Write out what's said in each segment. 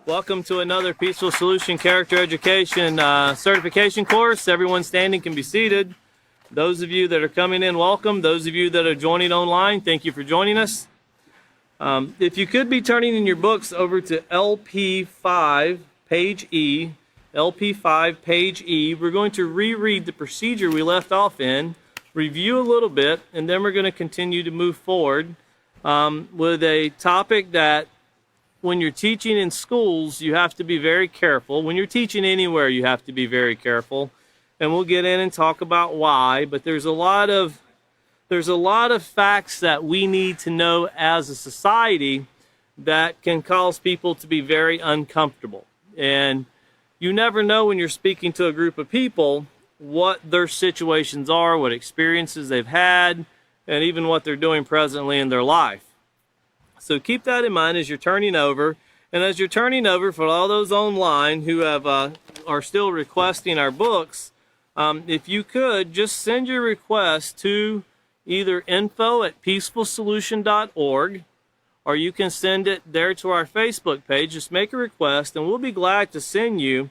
Welcome to another Peaceful Solution Character Education certification course. Everyone standing can be seated. Those of you that are coming in, welcome. Those of you that are joining online, thank you for joining us. If you could be turning in your books over to LP5, page E, LP5, page E, we're going to reread the procedure we left off in, review a little bit, and then we're going to continue to move forward with a topic that when you're teaching in schools, you have to be very careful. When you're teaching anywhere, you have to be very careful. And we'll get in and talk about why, but there's a lot of facts that we need to know as a society that can cause people to be very uncomfortable. And you never know when you're speaking to a group of people what their situations are, what experiences they've had, and even what they're doing presently in their life. So keep that in mind as you're turning over. And as you're turning over, for all those online who have are still requesting our books, if you could, just send your request to either info@peacefulsolution.org, or you can send it there to our Facebook page. Just make a request, and we'll be glad to send you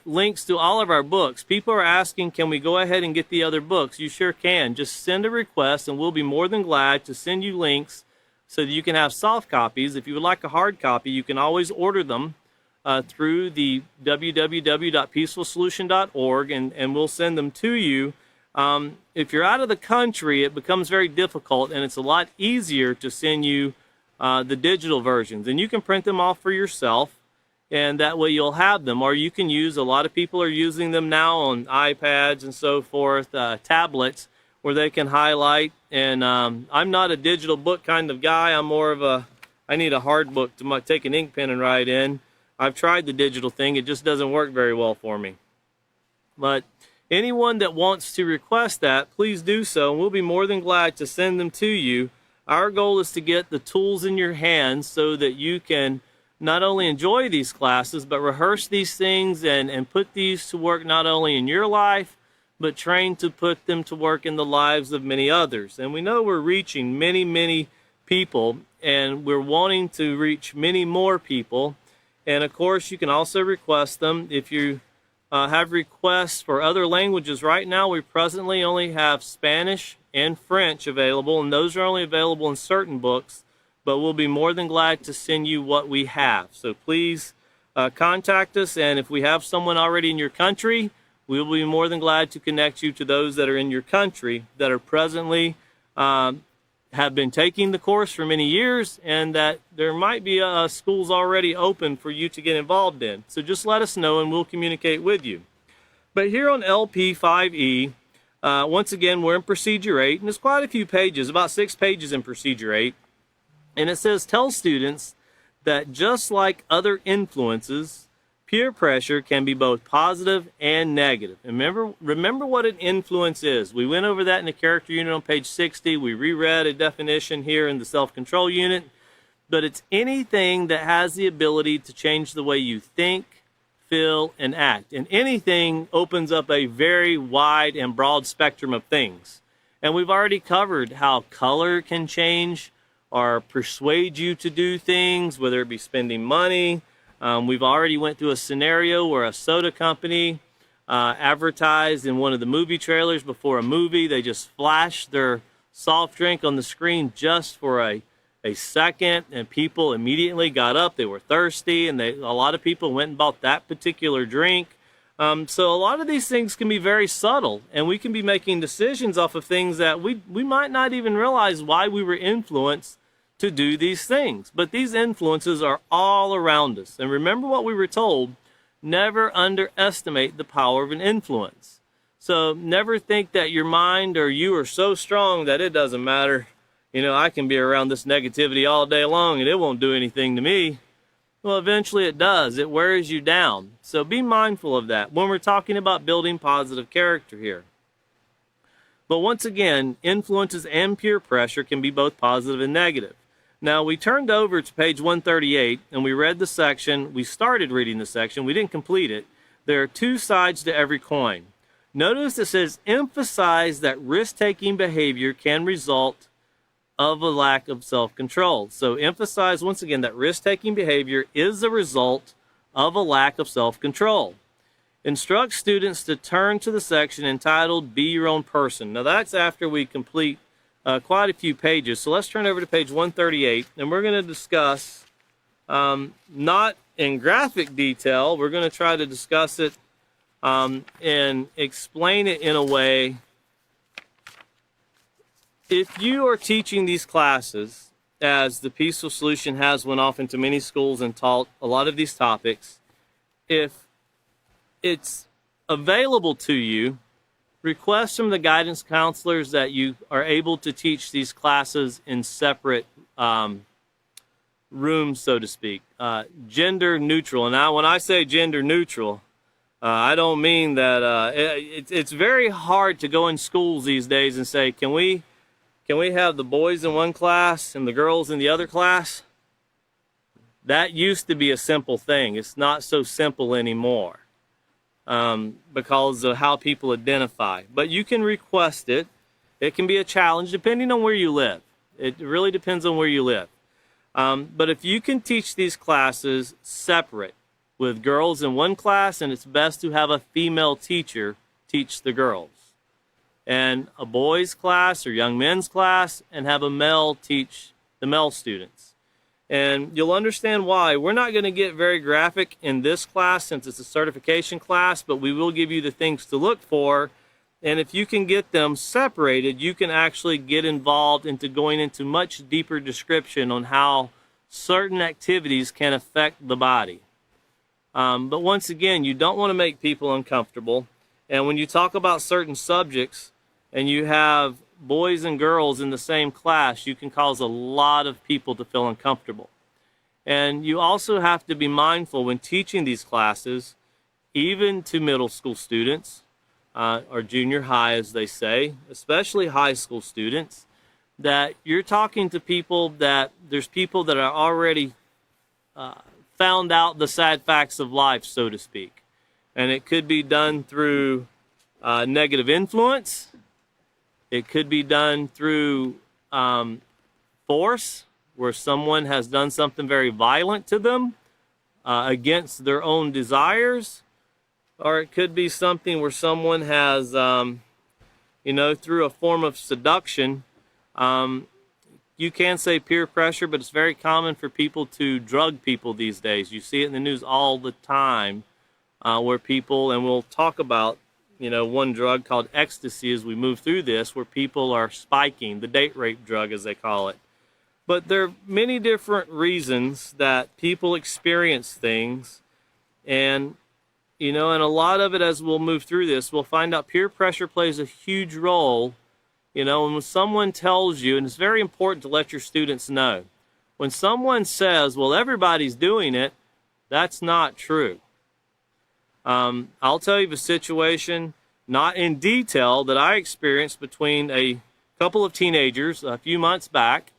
links to all of our books. People are asking, can we go ahead and get the other books? You sure can. Just send a request, and we'll be more than glad to send you links so that you can have soft copies. If you would like a hard copy, you can always order them through the www.peacefulsolution.org, and we'll send them to you. If you're out of the country, it becomes very difficult, and it's a lot easier to send you the digital versions. And you can print them off for yourself, and that way you'll have them. Or you can use, a lot of people are using them now on iPads and so forth, tablets, where they can highlight. And I'm not a digital book kind of guy. I'm more of I need a hard book to take an ink pen and write in. I've tried the digital thing. It just doesn't work very well for me. But anyone that wants to request that, please do so, and we'll be more than glad to send them to you. Our goal is to get the tools in your hands so that you can not only enjoy these classes, but rehearse these things and put these to work not only in your life, but train to put them to work in the lives of many others. And we know we're reaching many, many people, and we're wanting to reach many more people. And of course, you can also request them. If you have requests for other languages, right now we presently only have Spanish and French available, and those are only available in certain books, but we'll be more than glad to send you what we have. So please contact us, and if we have someone already in your country, we will be more than glad to connect you to those that are in your country that are presently have been taking the course for many years, and that there might be schools already open for you to get involved in. So just let us know and we'll communicate with you. But here on LP5E, once again, we're in Procedure 8, and there's quite a few pages, about 6 pages in Procedure 8. And it says, tell students that just like other influences, peer pressure can be both positive and negative. And remember what an influence is. We went over that in the character unit on page 60. We reread a definition here in the self-control unit. But it's anything that has the ability to change the way you think, feel, and act. And anything opens up a very wide and broad spectrum of things. And we've already covered how color can change or persuade you to do things, whether it be spending money. We've already went through a scenario where a soda company advertised in one of the movie trailers before a movie. They just flashed their soft drink on the screen just for a second, and people immediately got up. They were thirsty, and a lot of people went and bought that particular drink. So a lot of these things can be very subtle, and we can be making decisions off of things that we might not even realize why we were influenced to do these things. But these influences are all around us. And remember what we were told, never underestimate the power of an influence. So never think that your mind or you are so strong that it doesn't matter. You know, I can be around this negativity all day long and it won't do anything to me. Well, eventually it does. It wears you down. So be mindful of that when we're talking about building positive character here. But once again, influences and peer pressure can be both positive and negative. Now, we turned over to page 138, and we read the section. We started reading the section. We didn't complete it. There are 2 sides to every coin. Notice it says, emphasize that risk-taking behavior can result of a lack of self-control. So emphasize once again that risk-taking behavior is a result of a lack of self-control. Instruct students to turn to the section entitled Be Your Own Person. Now that's after we complete quite a few pages. So let's turn over to page 138, and we're going to discuss, not in graphic detail, we're going to try to discuss it and explain it in a way. If you are teaching these classes, as the Peaceful Solution has went off into many schools and taught a lot of these topics, if it's available to you, request from the guidance counselors that you are able to teach these classes in separate rooms, so to speak, gender neutral. And now when I say gender neutral, I don't mean that it's very hard to go in schools these days and say, can we have the boys in one class and the girls in the other class? That used to be a simple thing. It's not so simple anymore because of how people identify. But you can request it. It can be a challenge depending on where you live. It really depends on where you live. But if you can teach these classes separate with girls in one class, and it's best to have a female teacher teach the girls, and a boys class or young men's class, and have a male teach the male students. And you'll understand why. We're not going to get very graphic in this class since it's a certification class, but we will give you the things to look for. And if you can get them separated, you can actually get involved into going into much deeper description on how certain activities can affect the body. But once again, you don't want to make people uncomfortable. And when you talk about certain subjects, and you have boys and girls in the same class, you can cause a lot of people to feel uncomfortable. And you also have to be mindful when teaching these classes, even to middle school students, or junior high as they say, especially high school students, that you're talking to people that there's people that are already found out the sad facts of life, so to speak. And it could be done through negative influence. It could be done through force, where someone has done something very violent to them against their own desires. Or it could be something where someone has, through a form of seduction. You can say peer pressure, but it's very common for people to drug people these days. You see it in the news all the time where people, and we'll talk about one drug called ecstasy as we move through this, where people are spiking, the date rape drug as they call it. But there are many different reasons that people experience things. And, and a lot of it, as we'll move through this, we'll find out peer pressure plays a huge role. And when someone tells you, and it's very important to let your students know, when someone says, well, everybody's doing it, that's not true. I'll tell you the situation, not in detail, that I experienced between a couple of teenagers a few months back,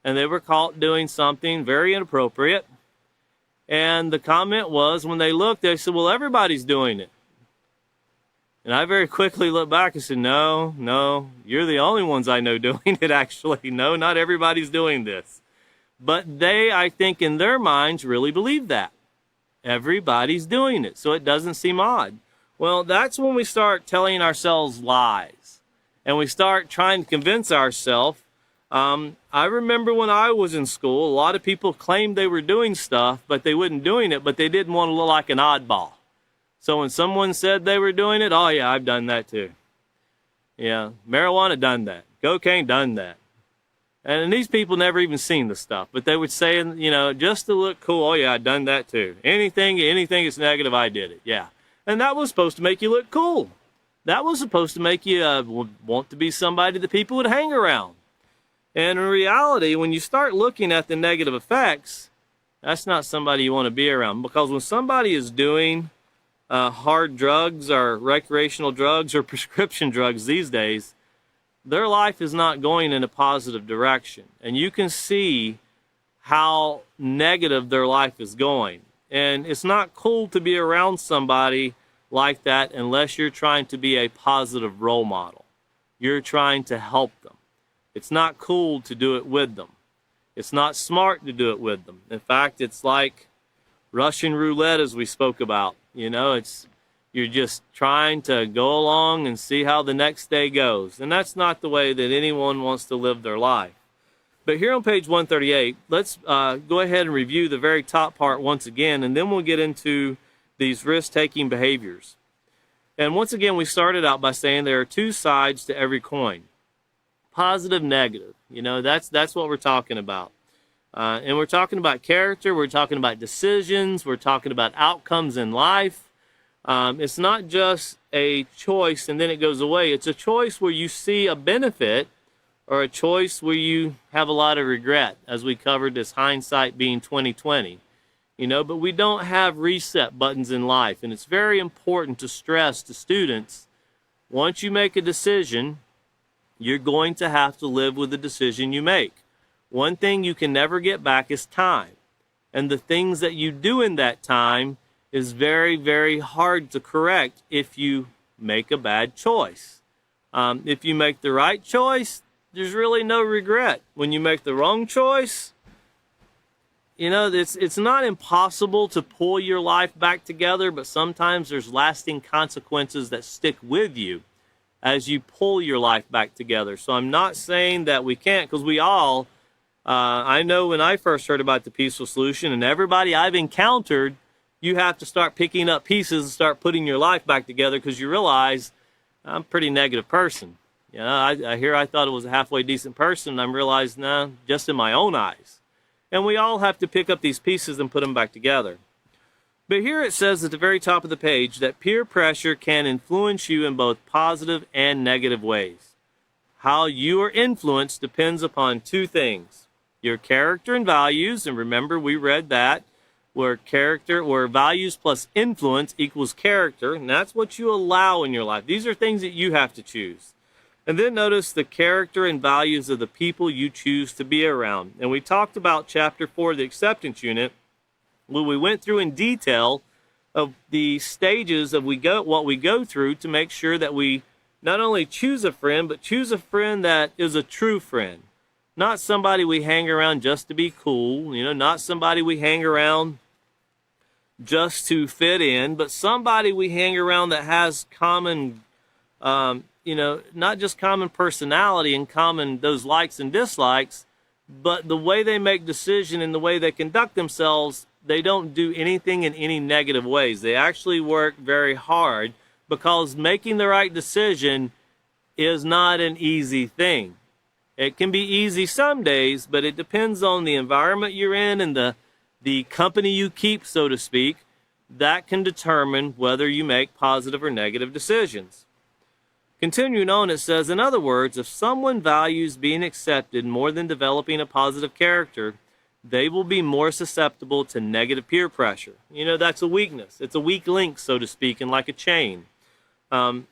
and they were caught doing something very inappropriate. And the comment was, when they looked, they said, well, everybody's doing it. And I very quickly looked back and said, no, you're the only ones I know doing it, actually. No, not everybody's doing this. But they, I think, in their minds, really believe that. Everybody's doing it, so it doesn't seem odd. Well, that's when we start telling ourselves lies, and we start trying to convince ourselves. I remember when I was in school, a lot of people claimed they were doing stuff, but they weren't doing it, but they didn't want to look like an oddball. So when someone said they were doing it, oh yeah, I've done that too. Yeah, marijuana done that. Cocaine done that. And these people never even seen the stuff, but they would say, just to look cool, oh yeah, I've done that too. Anything that's negative, I did it, yeah. And that was supposed to make you look cool. That was supposed to make you want to be somebody that people would hang around. And in reality, when you start looking at the negative effects, that's not somebody you want to be around. Because when somebody is doing hard drugs or recreational drugs or prescription drugs these days, their life is not going in a positive direction. And you can see how negative their life is going. And it's not cool to be around somebody like that unless you're trying to be a positive role model. You're trying to help them. It's not cool to do it with them. It's not smart to do it with them. In fact, it's like Russian roulette, as we spoke about. You're just trying to go along and see how the next day goes. And that's not the way that anyone wants to live their life. But here on page 138, let's go ahead and review the very top part once again, and then we'll get into these risk-taking behaviors. And once again, we started out by saying there are two sides to every coin. Positive, negative. That's what we're talking about. And we're talking about character. We're talking about decisions. We're talking about outcomes in life. It's not just a choice and then it goes away. It's a choice where you see a benefit or a choice where you have a lot of regret, as we covered this hindsight being 20/20. But we don't have reset buttons in life. And it's very important to stress to students, once you make a decision, you're going to have to live with the decision you make. One thing you can never get back is time. And the things that you do in that time is very, very hard to correct if you make a bad choice. If you make the right choice, there's really no regret. When you make the wrong choice, it's not impossible to pull your life back together, but sometimes there's lasting consequences that stick with you as you pull your life back together. So I'm not saying that we can't, because we all, I know when I first heard about the peaceful solution, and everybody I've encountered, you have to start picking up pieces and start putting your life back together, because you realize I'm a pretty negative person. I thought it was a halfway decent person, and I'm realizing, no, just in my own eyes. And we all have to pick up these pieces and put them back together. But here it says at the very top of the page that peer pressure can influence you in both positive and negative ways. How you are influenced depends upon two things: your character and values, and remember we read that, where values plus influence equals character, and that's what you allow in your life. These are things that you have to choose. And then notice the character and values of the people you choose to be around. And we talked about chapter 4, the acceptance unit, where we went through in detail of the stages of what we go through to make sure that we not only choose a friend, but choose a friend that is a true friend. Not somebody we hang around just to be cool, not somebody we hang around just to fit in, but somebody we hang around that has common, not just common personality and common those likes and dislikes, but the way they make decisions and the way they conduct themselves, they don't do anything in any negative ways. They actually work very hard, because making the right decision is not an easy thing. It can be easy some days, but it depends on the environment you're in and the company you keep, so to speak. That can determine whether you make positive or negative decisions. Continuing on, it says, in other words, if someone values being accepted more than developing a positive character, they will be more susceptible to negative peer pressure. That's a weakness. It's a weak link, so to speak, and like a chain.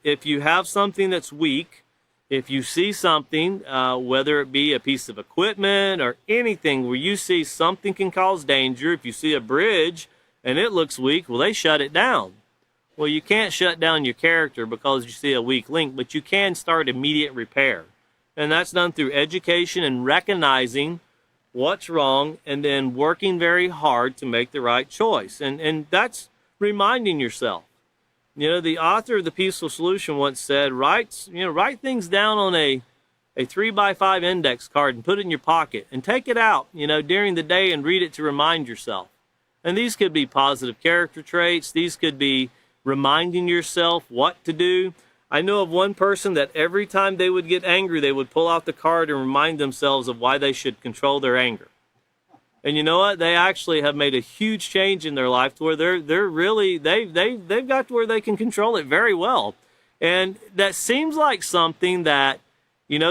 If you have something that's weak, if you see something, whether it be a piece of equipment or anything where you see something can cause danger, if you see a bridge and it looks weak, well, they shut it down. Well, you can't shut down your character because you see a weak link, but you can start immediate repair. And that's done through education and recognizing what's wrong and then working very hard to make the right choice. And that's reminding yourself. The author of The Peaceful Solution once said, write things down on a 3x5 index card and put it in your pocket and take it out, during the day and read it to remind yourself. And these could be positive character traits. These could be reminding yourself what to do. I know of one person that every time they would get angry, they would pull out the card and remind themselves of why they should control their anger. And you know what? They actually have made a huge change in their life to where they've got to where they can control it very well. And that seems like something that,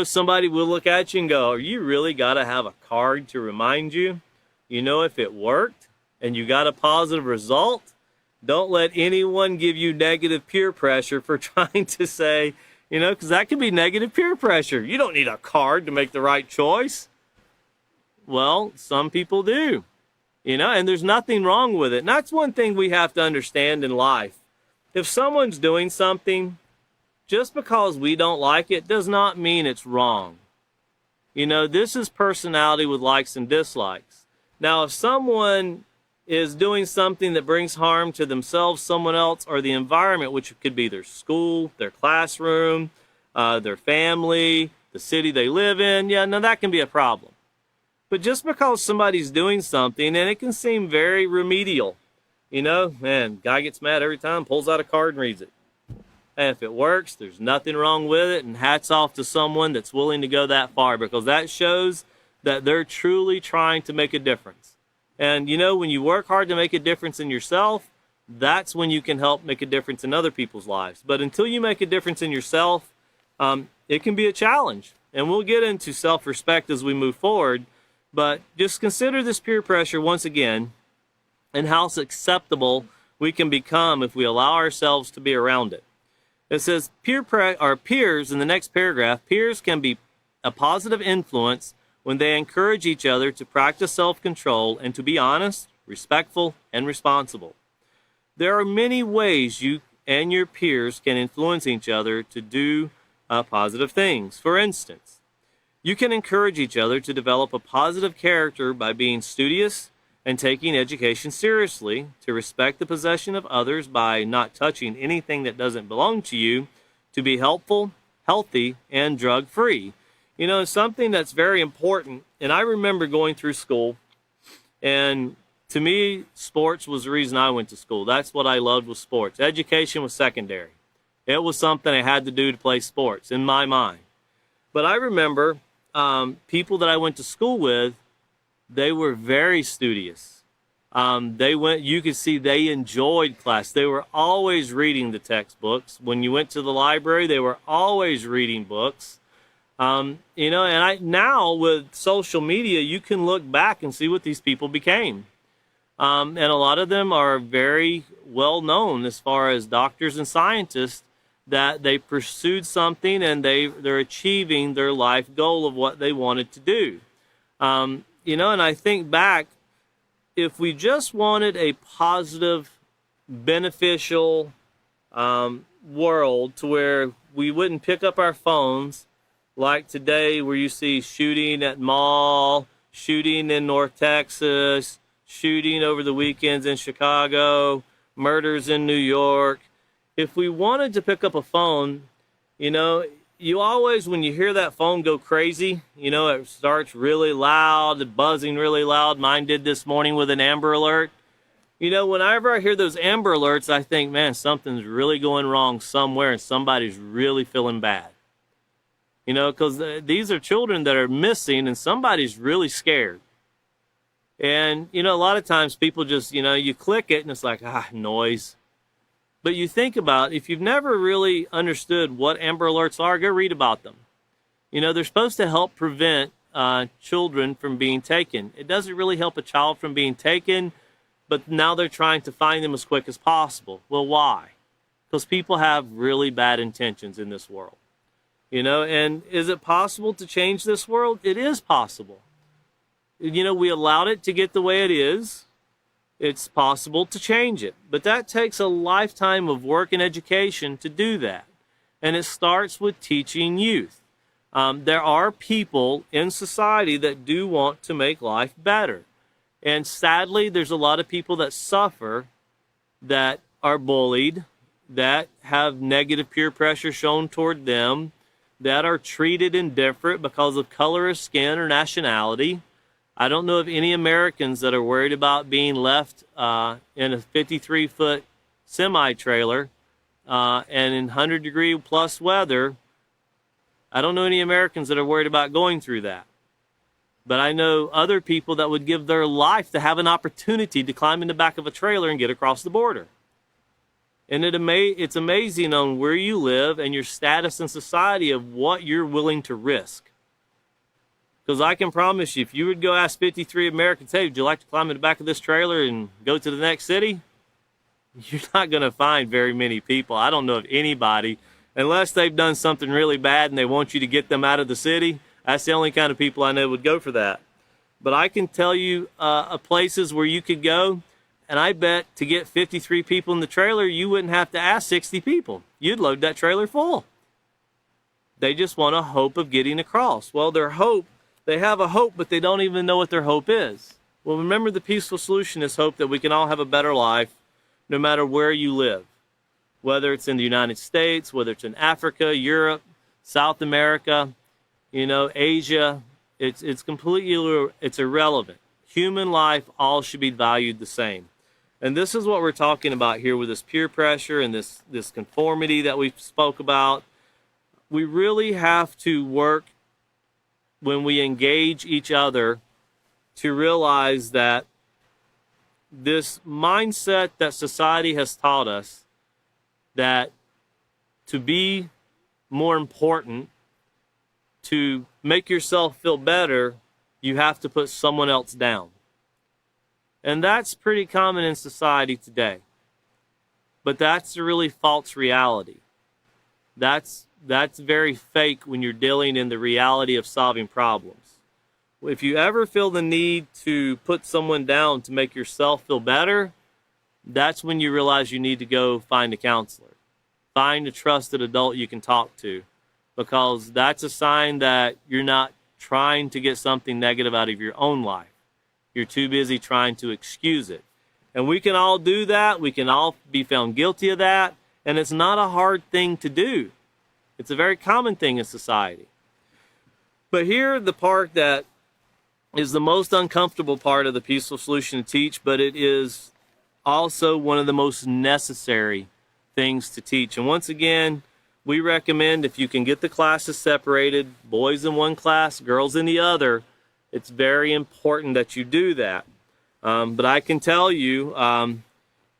somebody will look at you and go, you really got to have a card to remind you? If it worked and you got a positive result, don't let anyone give you negative peer pressure for trying to say, because that could be negative peer pressure. You don't need a card to make the right choice. Well, some people do, and there's nothing wrong with it. And that's one thing we have to understand in life. If someone's doing something, just because we don't like it does not mean it's wrong. You know, this is personality with likes and dislikes. Now, if someone is doing something that brings harm to themselves, someone else, or the environment, which could be their school, their classroom, their family, the city they live in, yeah, now that can be a problem. But just because somebody's doing something, and it can seem very remedial, you know, man, guy gets mad every time, pulls out a card and reads it. And if it works, there's nothing wrong with it, and hats off to someone that's willing to go that far, because that shows that they're truly trying to make a difference. And, you know, when you work hard to make a difference in yourself, that's when you can help make a difference in other people's lives. But until you make a difference in yourself, it can be a challenge. And we'll get into self-respect as we move forward. But just consider this peer pressure once again and how acceptable we can become if we allow ourselves to be around it. It says peers in the next paragraph. Peers can be a positive influence when they encourage each other to practice self-control and to be honest, respectful, and responsible. There are many ways you and your peers can influence each other to do positive things. For instance, you can encourage each other to develop a positive character by being studious and taking education seriously, to respect the possession of others by not touching anything that doesn't belong to you, to be helpful, healthy, and drug-free. You know, it's something that's very important. And I remember going through school, and to me, sports was the reason I went to school. That's what I loved, was sports. Education was secondary. It was something I had to do to play sports in my mind. But I remember people that I went to school with, they were very studious. You could see they enjoyed class. They were always reading the textbooks. When you went to the library, they were always reading books. You know, and now with social media, you can look back and see what these people became. And a lot of them are very well known as far as doctors and scientists, that they pursued something and they're achieving their life goal of what they wanted to do. You know, and I think back, if we just wanted a positive, beneficial world to where we wouldn't pick up our phones, like today where you see shooting at mall, shooting in North Texas, shooting over the weekends in Chicago, murders in New York. If we wanted to pick up a phone, you know, you always, when you hear that phone go crazy, you know, it starts really loud, buzzing really loud. Mine did this morning with an Amber Alert. You know, whenever I hear those Amber Alerts, I think, man, something's really going wrong somewhere and somebody's really feeling bad. You know, because these are children that are missing and somebody's really scared. And, you know, a lot of times people just, you know, you click it and it's like, noise. But you think about, if you've never really understood what Amber Alerts are, go read about them. You know, they're supposed to help prevent children from being taken. It doesn't really help a child from being taken, but now they're trying to find them as quick as possible. Well, why? Because people have really bad intentions in this world. You know, and is it possible to change this world? It is possible. You know, we allowed it to get the way it is. It's possible to change it. But that takes a lifetime of work and education to do that. And it starts with teaching youth. There are people in society that do want to make life better. And sadly, there's a lot of people that suffer, that are bullied, that have negative peer pressure shown toward them, that are treated indifferent because of color of skin or nationality. I don't know of any Americans that are worried about being left in a 53-foot semi-trailer and in 100-degree plus weather. I don't know any Americans that are worried about going through that. But I know other people that would give their life to have an opportunity to climb in the back of a trailer and get across the border. And it's amazing on where you live and your status in society of what you're willing to risk. Because I can promise you, if you would go ask 53 Americans, hey, would you like to climb in the back of this trailer and go to the next city? You're not going to find very many people. I don't know of anybody, unless they've done something really bad and they want you to get them out of the city. That's the only kind of people I know would go for that. But I can tell you places where you could go, and I bet to get 53 people in the trailer, you wouldn't have to ask 60 people. You'd load that trailer full. They just want a hope of getting across. Well, their hope They have a hope, but they don't even know what their hope is. Well, remember, the peaceful solution is hope that we can all have a better life no matter where you live, whether it's in the United States, whether it's in Africa, Europe, South America, Asia. It's completely, it's irrelevant. Human life all should be valued the same. And this is what we're talking about here with this peer pressure and this conformity that we spoke about. We really have to work when we engage each other to realize that this mindset that society has taught us, that to be more important, to make yourself feel better, you have to put someone else down. And that's pretty common in society today. But that's a really false reality. That's very fake when you're dealing in the reality of solving problems. If you ever feel the need to put someone down to make yourself feel better, that's when you realize you need to go find a counselor. Find a trusted adult you can talk to, because that's a sign that you're not trying to get something negative out of your own life. You're too busy trying to excuse it. And we can all do that. We can all be found guilty of that. And it's not a hard thing to do. It's a very common thing in society. But here, the part that is the most uncomfortable part of the peaceful solution to teach, but it is also one of the most necessary things to teach. And once again, we recommend, if you can get the classes separated, boys in one class, girls in the other, it's very important that you do that. But I can tell you,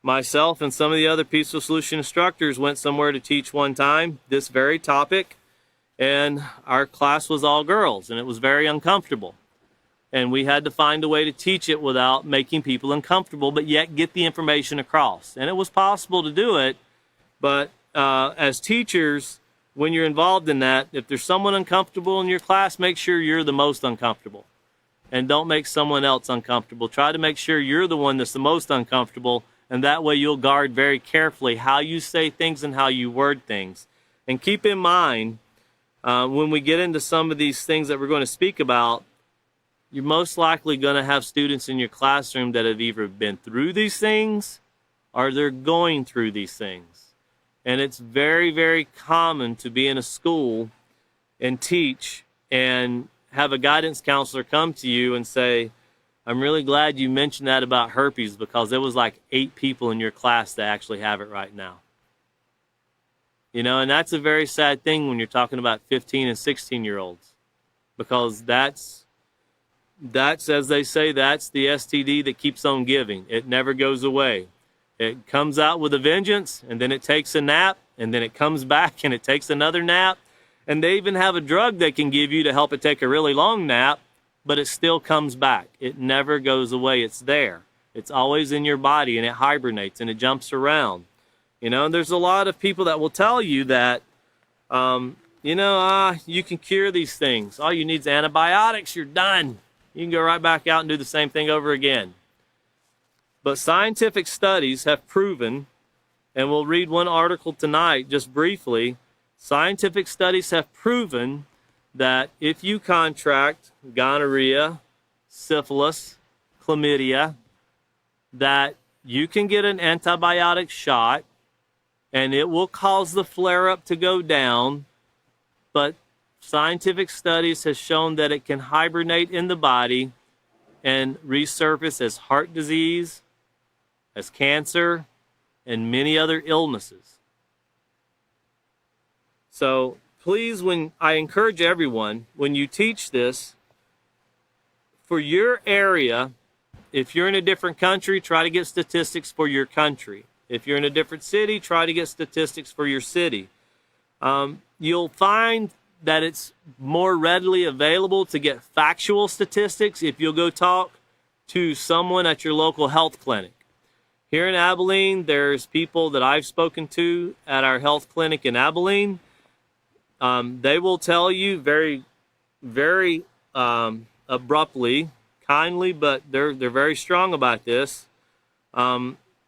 myself and some of the other peaceful solution instructors went somewhere to teach one time this very topic, and our class was all girls, and it was very uncomfortable. And we had to find a way to teach it without making people uncomfortable, but yet get the information across. And it was possible to do it, but as teachers, when you're involved in that, if there's someone uncomfortable in your class, make sure you're the most uncomfortable. And don't make someone else uncomfortable. Try to make sure you're the one that's the most uncomfortable, and that way you'll guard very carefully how you say things and how you word things. And keep in mind, when we get into some of these things that we're going to speak about, you're most likely going to have students in your classroom that have either been through these things or they're going through these things. And it's very, very common to be in a school and teach and have a guidance counselor come to you and say, I'm really glad you mentioned that about herpes, because there was like 8 people in your class that actually have it right now. And that's a very sad thing when you're talking about 15 and 16-year-olds, because that's, as they say, that's the STD that keeps on giving. It never goes away. It comes out with a vengeance, and then it takes a nap, and then it comes back and it takes another nap. And they even have a drug they can give you to help it take a really long nap, but it still comes back. It never goes away. It's there. It's always in your body, and it hibernates, and it jumps around. And there's a lot of people that will tell you that, you can cure these things. All you need is antibiotics. You're done. You can go right back out and do the same thing over again. But scientific studies have proven, and we'll read one article tonight just briefly, scientific studies have proven that if you contract gonorrhea, syphilis, chlamydia, that you can get an antibiotic shot and it will cause the flare-up to go down, but scientific studies have shown that it can hibernate in the body and resurface as heart disease, as cancer, and many other illnesses. So please, when I encourage everyone, when you teach this, for your area, if you're in a different country, try to get statistics for your country. If you're in a different city, try to get statistics for your city. You'll find that it's more readily available to get factual statistics if you'll go talk to someone at your local health clinic. Here in Abilene, there's people that I've spoken to at our health clinic in Abilene. They will tell you very, very abruptly, kindly, but they're very strong about this.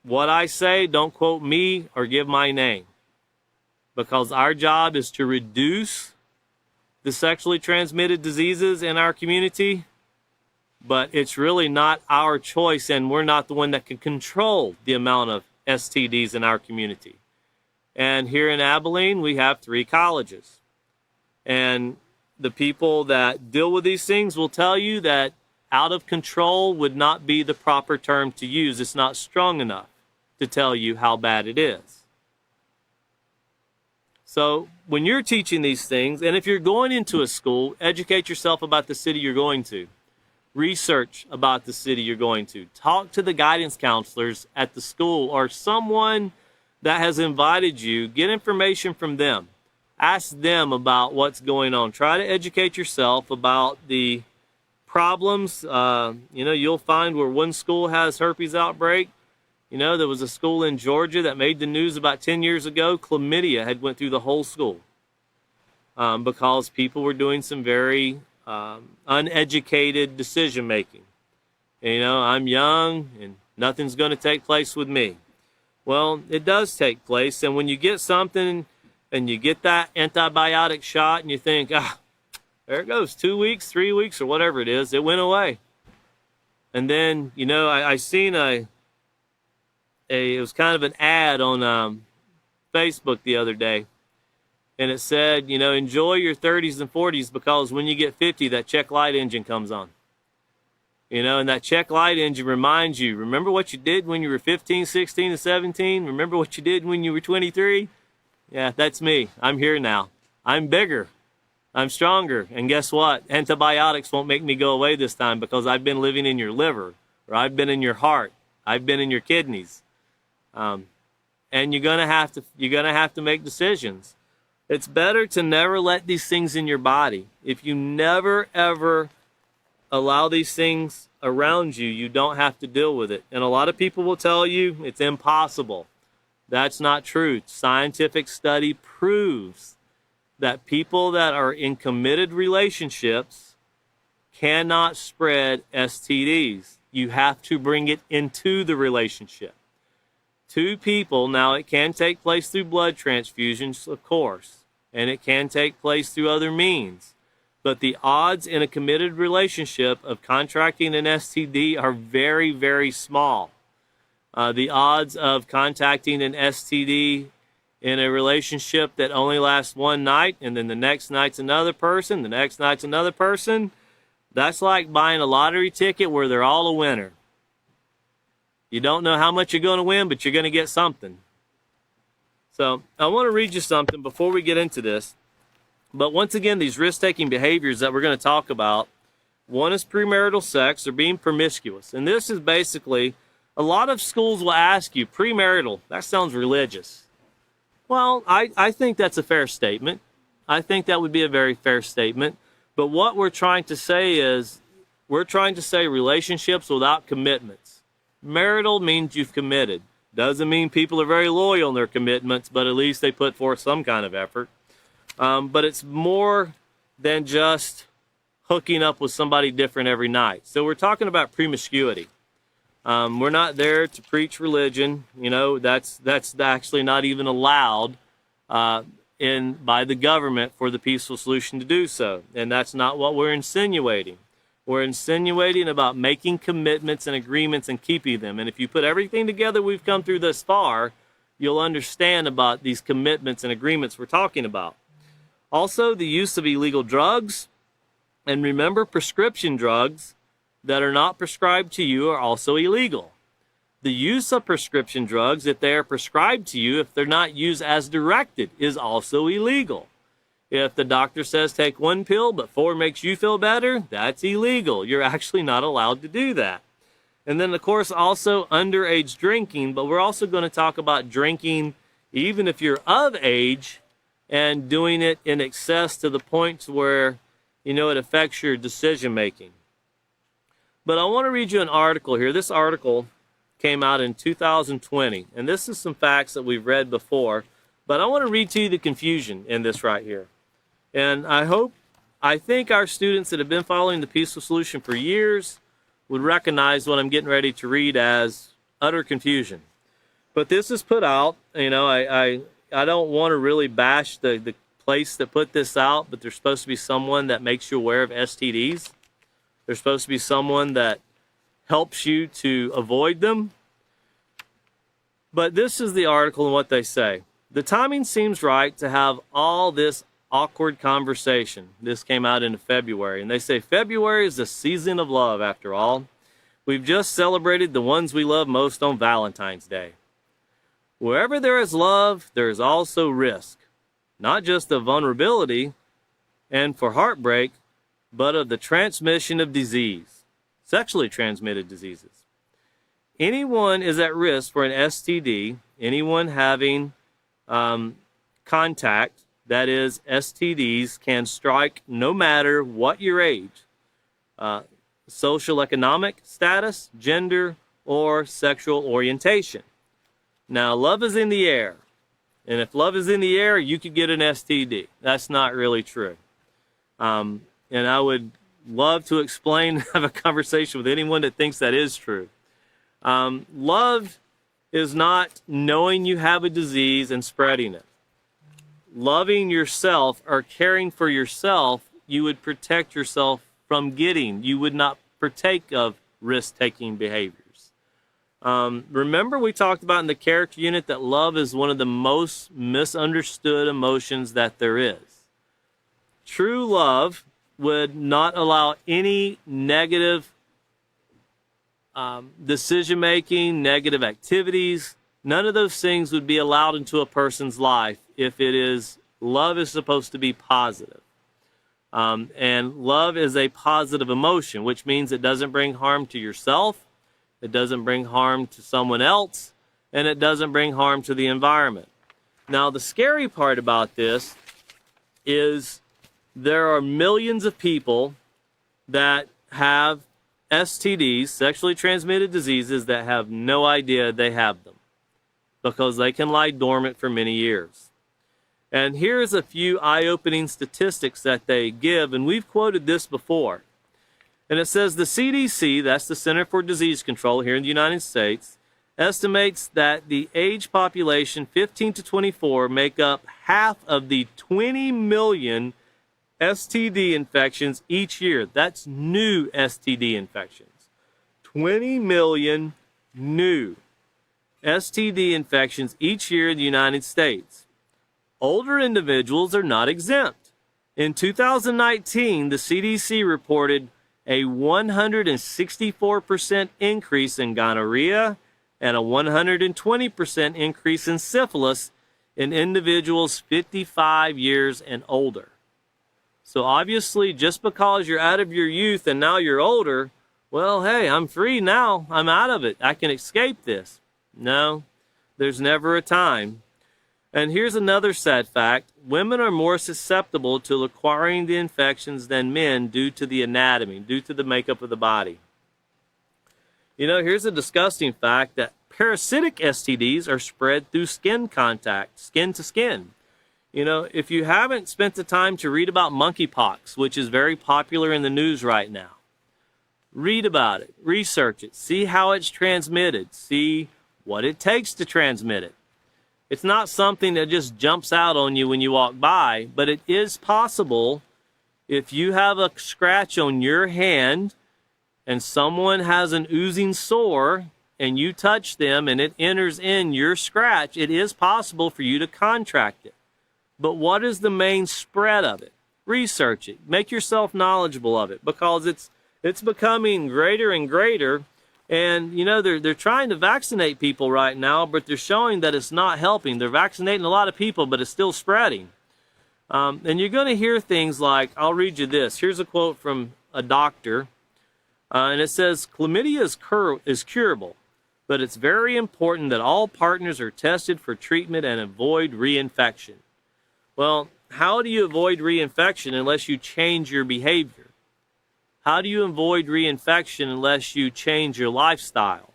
What I say, don't quote me or give my name, because our job is to reduce the sexually transmitted diseases in our community, but it's really not our choice, and we're not the one that can control the amount of STDs in our community. And here in Abilene, we have 3 colleges. And the people that deal with these things will tell you that out of control would not be the proper term to use. It's not strong enough to tell you how bad it is. So when you're teaching these things, and if you're going into a school, educate yourself about the city you're going to. Research about the city you're going to. Talk to the guidance counselors at the school or someone that has invited you. Get information from them. Ask them about what's going on. Try to educate yourself about the problems. You'll find where one school has herpes outbreak. There was a school in Georgia that made the news about 10 years ago. Chlamydia had went through the whole school because people were doing some very uneducated decision making. I'm young and nothing's going to take place with me. Well, it does take place, and when you get something and you get that antibiotic shot and you think, there it goes, 2 weeks, 3 weeks, or whatever it is, it went away. And then, I seen it was kind of an ad on Facebook the other day, and it said, enjoy your 30s and 40s because when you get 50, that check light engine comes on. And that check light engine reminds you, remember what you did when you were 15, 16, and 17? Remember what you did when you were 23? Yeah, that's me. I'm here now. I'm bigger. I'm stronger. And guess what? Antibiotics won't make me go away this time because I've been living in your liver, or I've been in your heart. I've been in your kidneys. And you're gonna have to make decisions. It's better to never let these things in your body. If you never ever allow these things around you, you don't have to deal with it. And a lot of people will tell you it's impossible. That's not true. Scientific study proves that people that are in committed relationships cannot spread STDs. You have to bring it into the relationship. 2 people, now it can take place through blood transfusions, of course, and it can take place through other means. But the odds in a committed relationship of contracting an STD are very, very small. The odds of contacting an STD in a relationship that only lasts one night and then the next night's another person, the next night's another person, that's like buying a lottery ticket where they're all a winner. You don't know how much you're going to win, but you're going to get something. So I want to read you something before we get into this. But once again, these risk-taking behaviors that we're going to talk about, one is premarital sex or being promiscuous. And this is basically, a lot of schools will ask you, premarital, that sounds religious. Well, I think that's a fair statement. I think that would be a very fair statement. But what we're trying to say is, we're trying to say relationships without commitments. Marital means you've committed. Doesn't mean people are very loyal in their commitments, but at least they put forth some kind of effort. But it's more than just hooking up with somebody different every night. So we're talking about promiscuity. We're not there to preach religion. That's actually not even allowed by the government for the Peaceful Solution to do so. And that's not what we're insinuating. We're insinuating about making commitments and agreements and keeping them. And if you put everything together we've come through thus far, you'll understand about these commitments and agreements we're talking about. Also, the use of illegal drugs. And remember, prescription drugs that are not prescribed to you are also illegal. The use of prescription drugs, if they are prescribed to you, if they're not used as directed, is also illegal. If the doctor says take 1 pill, but 4 makes you feel better, that's illegal. You're actually not allowed to do that. And then, of course, also underage drinking, but we're also going to talk about drinking even if you're of age and doing it in excess to the point where, it affects your decision making. But I want to read you an article here. This article came out in 2020, and this is some facts that we've read before, but I want to read to you the confusion in this right here. And I think our students that have been following the Peaceful Solution for years would recognize what I'm getting ready to read as utter confusion. But this is put out, I don't want to really bash the place that put this out, but there's supposed to be someone that makes you aware of STDs. There's supposed to be someone that helps you to avoid them. But this is the article and what they say. The timing seems right to have all this awkward conversation. This came out in February, and they say February is the season of love after all. We've just celebrated the ones we love most on Valentine's Day. Wherever there is love, there is also risk, not just of vulnerability and for heartbreak, but of the transmission of disease, sexually transmitted diseases. Anyone is at risk for an STD, anyone having contact, that is, STDs can strike no matter what your age, social economic status, gender, or sexual orientation. Now, love is in the air. And if love is in the air, you could get an STD. That's not really true. And I would love to explain, have a conversation with anyone that thinks that is true. Love is not knowing you have a disease and spreading it. Loving yourself or caring for yourself, you would protect yourself from getting. You would not partake of risk-taking behaviors. Remember we talked about in the character unit that love is one of the most misunderstood emotions that there is. True love would not allow any negative decision-making, negative activities. None of those things would be allowed into a person's life if love is supposed to be positive. And love is a positive emotion, which means it doesn't bring harm to yourself, it doesn't bring harm to someone else, and it doesn't bring harm to the environment. Now, the scary part about this is there are millions of people that have STDs, sexually transmitted diseases, that have no idea they have them because they can lie dormant for many years. And here's a few eye-opening statistics that they give, and we've quoted this before. And it says the CDC, that's the Center for Disease Control here in the United States, estimates that the age population 15 to 24 make up half of the 20 million STD infections each year. That's new STD infections. 20 million new STD infections each year in the United States. Older individuals are not exempt. In 2019, the CDC reported a 164% increase in gonorrhea and a 120% increase in syphilis in individuals 55 years and older. So obviously, just because you're out of your youth and now you're older, well, hey, I'm free now. I'm out of it. I can escape this. No, there's never a time. And here's another sad fact. Women are more susceptible to acquiring the infections than men due to the anatomy, due to the makeup of the body. You know, here's a disgusting fact that parasitic STDs are spread through skin contact, skin to skin. You know, if you haven't spent the time to read about monkeypox, which is very popular in the news right now, read about it, research it, see how it's transmitted, see what it takes to transmit it. It's not something that just jumps out on you when you walk by, but it is possible if you have a scratch on your hand and someone has an oozing sore and you touch them and it enters in your scratch, it is possible for you to contract it. But what is the main spread of it? Research it. Make yourself knowledgeable of it because it's becoming greater and greater. And, you know, they're trying to vaccinate people right now, but they're showing that it's not helping. They're vaccinating a lot of people, but it's still spreading. And you're going to hear things like, I'll read you this. Here's a quote from a doctor. And it says, chlamydia is curable, but it's very important that all partners are tested for treatment and avoid reinfection. Well, how do you avoid reinfection unless you change your behavior? How do you avoid reinfection unless you change your lifestyle?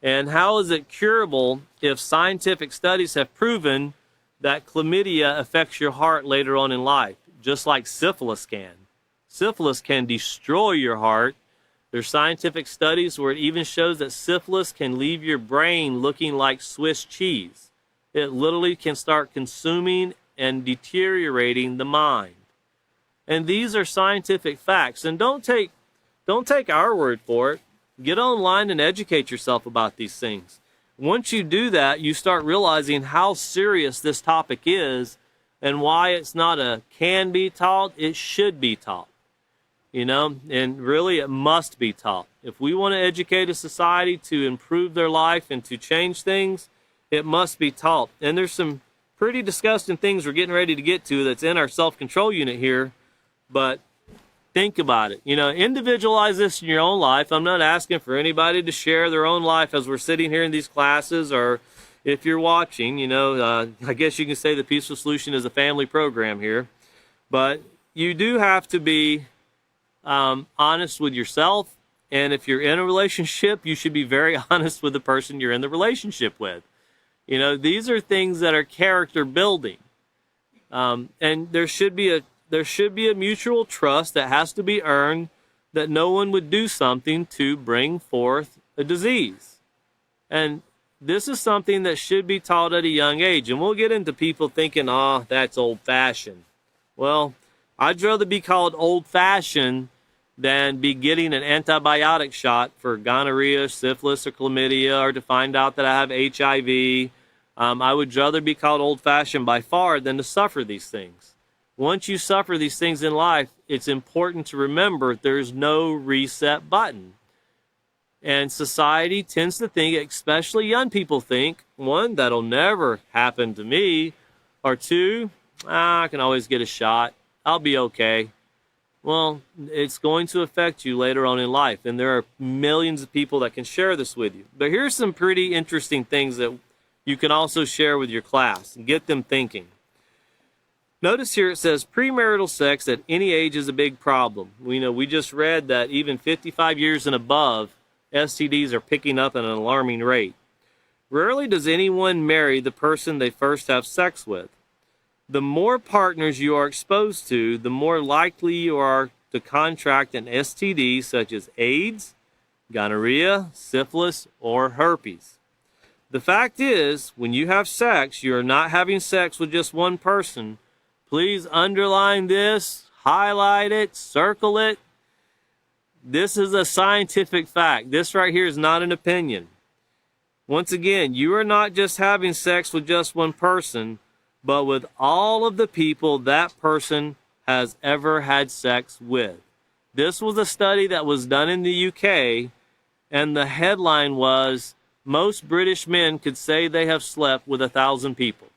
And how is it curable if scientific studies have proven that chlamydia affects your heart later on in life, just like syphilis can? Syphilis can destroy your heart. There's scientific studies where it even shows that syphilis can leave your brain looking like Swiss cheese. It literally can start consuming and deteriorating the mind. And these are scientific facts. And don't take our word for it. Get online and educate yourself about these things. Once you do that, you start realizing how serious this topic is and why it's not a can be taught, it should be taught. And really it must be taught. If we want to educate a society to improve their life and to change things, it must be taught. And there's some pretty disgusting things we're getting ready to get to that's in our self-control unit here, but think about it. Individualize this in your own life. I'm not asking for anybody to share their own life as we're sitting here in these classes, or if you're watching, I guess you can say the Peaceful Solution is a family program here. But you do have to be honest with yourself. And if you're in a relationship, you should be very honest with the person you're in the relationship with. These are things that are character building. And there should be a mutual trust that has to be earned, that no one would do something to bring forth a disease. And this is something that should be taught at a young age. And we'll get into people thinking, that's old-fashioned. Well, I'd rather be called old-fashioned than be getting an antibiotic shot for gonorrhea, syphilis, or chlamydia, or to find out that I have HIV. I would rather be called old-fashioned by far than to suffer these things. Once you suffer these things in life, it's important to remember there's no reset button. And society tends to think, especially young people think, one, that'll never happen to me, or two, I can always get a shot. I'll be okay. Well, it's going to affect you later on in life, and there are millions of people that can share this with you. But here's some pretty interesting things that you can also share with your class and get them thinking. Notice here it says premarital sex at any age is a big problem. We just read that even 55 years and above, STDs are picking up at an alarming rate. Rarely does anyone marry the person they first have sex with. The more partners you are exposed to, the more likely you are to contract an STD such as AIDS, gonorrhea, syphilis, or herpes. The fact is, when you have sex, you are not having sex with just one person. Please underline this, highlight it, circle it. This is a scientific fact. This right here is not an opinion. Once again, you are not just having sex with just one person, but with all of the people that person has ever had sex with. This was a study that was done in the UK, and the headline was, most British men could say they have slept with 1,000 people,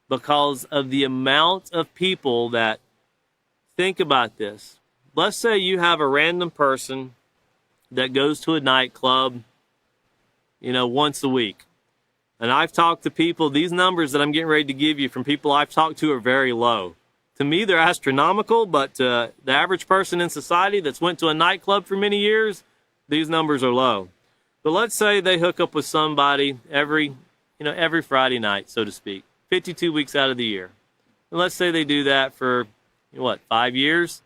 because of the amount of people that think about this. Let's say you have a random person that goes to a nightclub, once a week. And I've talked to people, these numbers that I'm getting ready to give you from people I've talked to are very low. To me, they're astronomical, but to the average person in society that's went to a nightclub for many years, these numbers are low. But let's say they hook up with somebody every Friday night, so to speak, 52 weeks out of the year. And let's say they do that for, 5 years?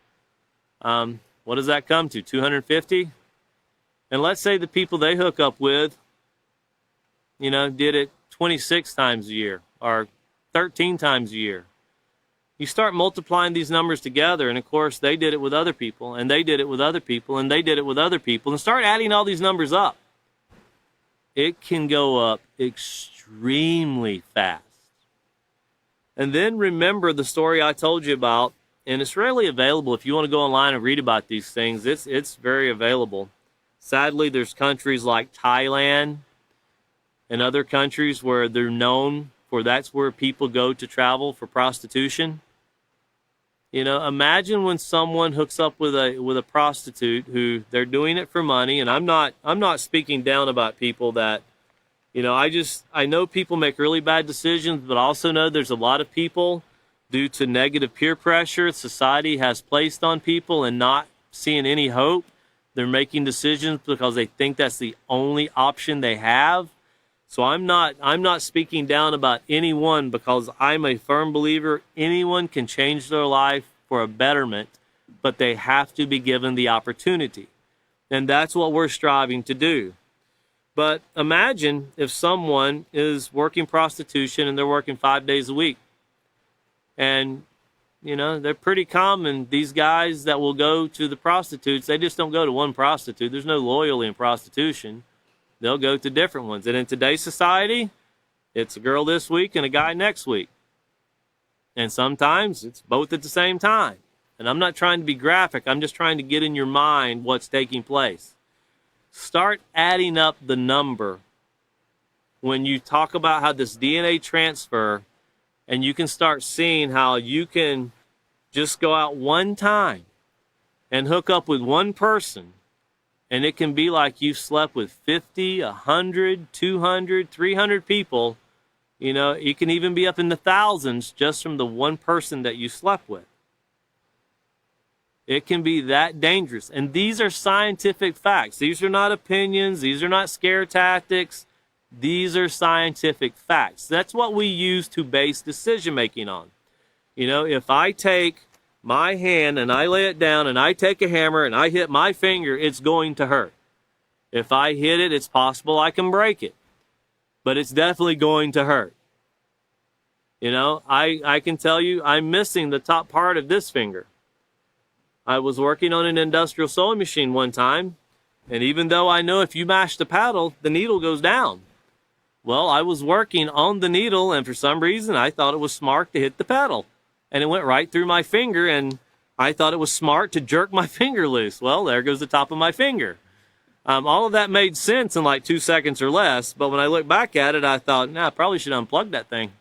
What does that come to, 250? And let's say the people they hook up with, did it 26 times a year or 13 times a year. You start multiplying these numbers together, and of course they did it with other people, and they did it with other people, and they did it with other people, and start adding all these numbers up. It can go up extremely fast. And then remember the story I told you about, and it's readily available if you want to go online and read about these things. It's very available. Sadly, there's countries like Thailand and other countries where they're known for that's where people go to travel for prostitution. Imagine when someone hooks up with a prostitute who they're doing it for money, and I'm not speaking down about people that, I know people make really bad decisions, but I also know there's a lot of people, due to negative peer pressure society has placed on people and not seeing any hope, they're making decisions because they think that's the only option they have. So I'm not speaking down about anyone, because I'm a firm believer anyone can change their life for a betterment, but they have to be given the opportunity. And that's what we're striving to do. But imagine if someone is working prostitution and they're working 5 days a week. And, you know, they're pretty common. These guys that will go to the prostitutes, they just don't go to one prostitute. There's no loyalty in prostitution. They'll go to different ones. And in today's society, it's a girl this week and a guy next week. And sometimes it's both at the same time. And I'm not trying to be graphic. I'm just trying to get in your mind what's taking place. Start adding up the number when you talk about how this DNA transfer, and you can start seeing how you can just go out one time and hook up with one person, and it can be like you slept with 50, 100, 200, 300 people. You know, it can even be up in the thousands just from the one person that you slept with. It can be that dangerous. And these are scientific facts. These are not opinions. These are not scare tactics. These are scientific facts. That's what we use to base decision making on. You know, if I take my hand and I lay it down and I take a hammer and I hit my finger, it's going to hurt. If I hit it, it's possible I can break it. But it's definitely going to hurt. You know, I can tell you I'm missing the top part of this finger. I was working on an industrial sewing machine one time, and even though I know if you mash the paddle, the needle goes down. Well, I was working on the needle, and for some reason, I thought it was smart to hit the pedal. And it went right through my finger, and I thought it was smart to jerk my finger loose. Well, there goes the top of my finger. All of that made sense in like 2 seconds or less, but when I look back at it, I thought, I probably should unplug that thing.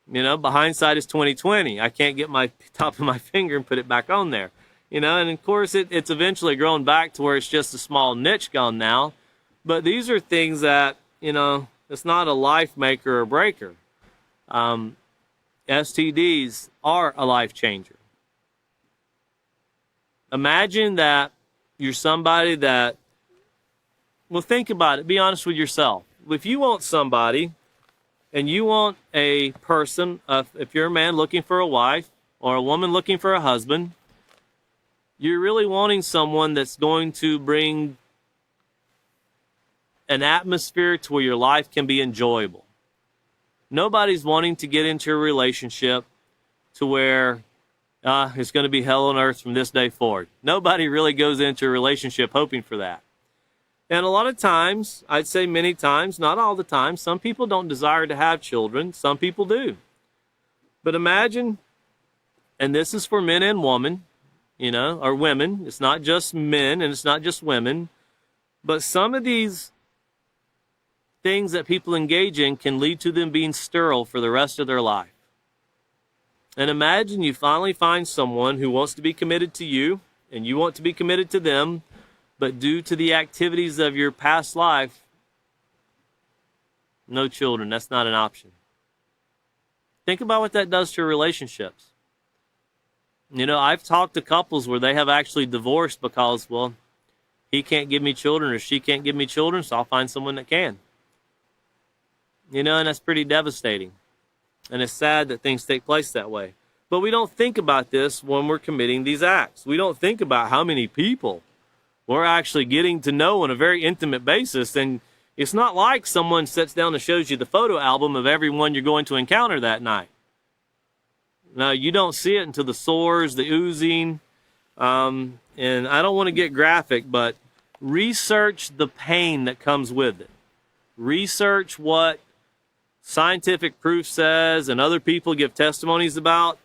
You know, but hindsight is 20/20. I can't get my top of my finger and put it back on there. You know, and of course it's eventually grown back to where it's just a small niche gone now. But these are things that, you know, it's not a life maker or breaker. STDs are a life changer. Imagine that you're somebody that, well, think about it. Be honest with yourself. If you want somebody and you want a person, if you're a man looking for a wife or a woman looking for a husband, you're really wanting someone that's going to bring an atmosphere to where your life can be enjoyable. Nobody's wanting to get into a relationship to where it's going to be hell on earth from this day forward. Nobody really goes into a relationship hoping for that. And a lot of times, I'd say many times, not all the time, some people don't desire to have children. Some people do. But imagine, and this is for men and women, you know, or women. It's not just men and it's not just women. But some of these things that people engage in can lead to them being sterile for the rest of their life. And imagine you finally find someone who wants to be committed to you and you want to be committed to them, but due to the activities of your past life, no children. That's not an option. Think about what that does to your relationships. You know, I've talked to couples where they have actually divorced because, well, he can't give me children or she can't give me children, so I'll find someone that can. You know, and that's pretty devastating. And it's sad that things take place that way. But we don't think about this when we're committing these acts. We don't think about how many people we're actually getting to know on a very intimate basis. And it's not like someone sits down and shows you the photo album of everyone you're going to encounter that night. No, you don't see it until the sores, the oozing. And I don't want to get graphic, but research the pain that comes with it. Research what scientific proof says and other people give testimonies about.